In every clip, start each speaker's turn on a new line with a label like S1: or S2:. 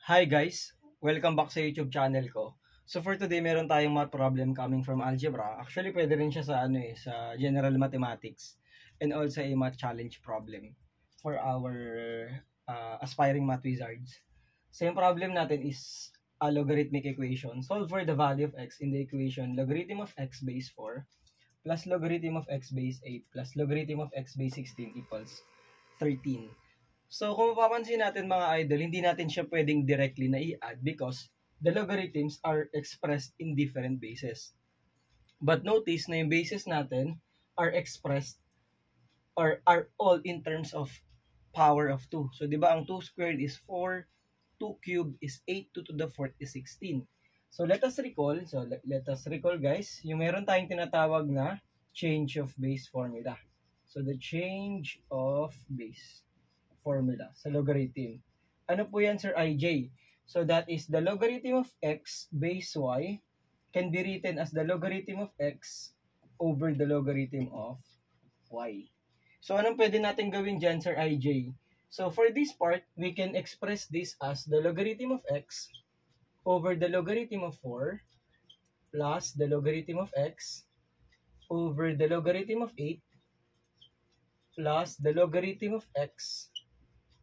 S1: Hi guys! Welcome back sa YouTube channel ko. So for today, meron tayong math problem coming from algebra. Actually, pwede rin siya sa general mathematics and also a math challenge problem for our aspiring math wizards. So yung problem natin is a logarithmic equation. Solve for the value of x in the equation logarithm of x base 4 plus logarithm of x base 8 plus logarithm of x base 16 equals 13. So, kung mapapansin natin mga idol, hindi natin siya pwedeng directly na i-add because the logarithms are expressed in different bases. But notice na yung bases natin are expressed or are all in terms of power of 2. So, di ba ang 2 squared is 4, 2 cubed is 8, 2 to the 4th is 16. So, let us recall guys, yung meron tayong tinatawag na change of base formula. So, the change of base formula sa logarithm. Ano po yan, Sir IJ? So that is the logarithm of x base y can be written as the logarithm of x over the logarithm of y. So anong pwede natin gawin dyan, Sir IJ? So for this part, we can express this as the logarithm of x over the logarithm of 4 plus the logarithm of x over the logarithm of 8 plus the logarithm of x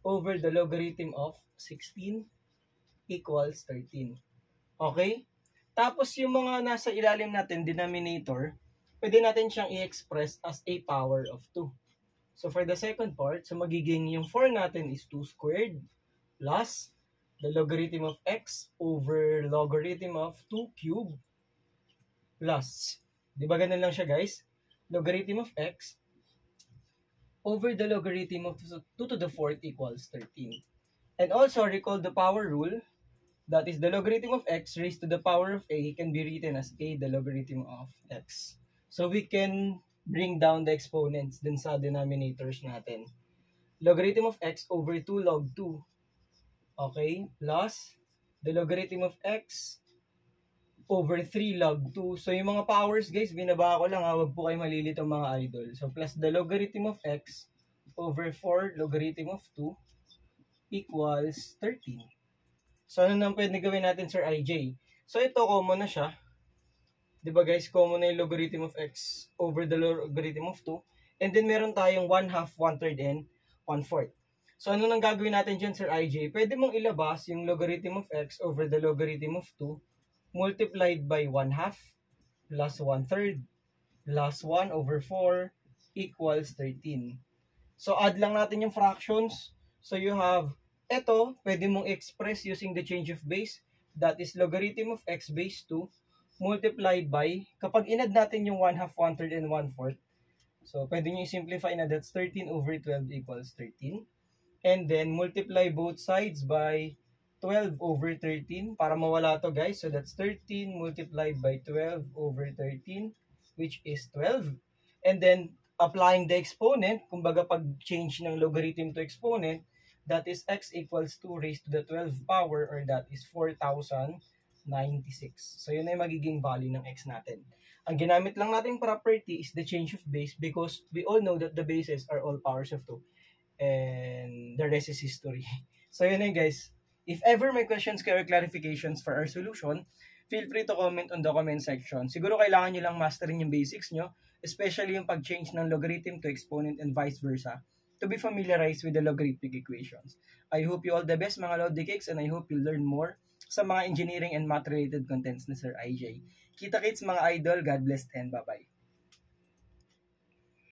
S1: over the logarithm of 16 equals 13. Okay? Tapos yung mga nasa ilalim natin, denominator, pwede natin siyang i-express as a power of 2. So for the second part, so magiging yung 4 natin is 2 squared plus the logarithm of x over logarithm of 2 cubed plus, di ba ganun lang siya guys? Logarithm of x over the logarithm of 2 to the 4th equals 13. And also recall the power rule, that is the logarithm of x raised to the power of a can be written as a the logarithm of x. So we can bring down the exponents dun sa denominators natin. Logarithm of x over 2 log 2, okay, plus the logarithm of x over 3 log 2. So yung mga powers guys, binaba ko lang, huwag po kayo malilito mga idol. So plus the logarithm of x over 4 logarithm of 2 equals 13. So ano nang pwede gawin natin, Sir IJ? So ito, common na siya. Diba guys, common na yung logarithm of x over the logarithm of 2. And then meron tayong 1/2, 1/3, and 1/4. So ano nang gagawin natin dyan, Sir IJ? Pwede mong ilabas yung logarithm of x over the logarithm of 2 multiplied by 1/2 plus 1/3 plus 1 over 4 equals 13. So add lang natin yung fractions. So you have, eto, pwede mong express using the change of base. That is logarithm of x base 2 multiplied by, kapag inad natin yung 1/2, 1/3, and 1/4, so pwede nyo i-simplify na, that's 13 over 12 equals 13. And then multiply both sides by 12 over 13 para mawala to guys. So that's 13 multiplied by 12 over 13, which is 12. And then applying the exponent, kumbaga pag change ng logarithm to exponent, that is x equals 2 raised to the 12 power, or that is 4,096. So yun ay magiging value ng x natin. Ang ginamit lang nating property is the change of base because we all know that the bases are all powers of 2. And the rest is history. So yun ay guys. If ever may questions or clarifications for our solution, feel free to comment on the comment section. Siguro kailangan nyo lang masterin yung basics nyo, especially yung pag-change ng logarithm to exponent and vice versa, to be familiarized with the logarithmic equations. I hope you all the best mga Lodi Cakes, and I hope you learn more sa mga engineering and math related contents na Sir IJ. Kita-kits mga idol, God bless and bye-bye.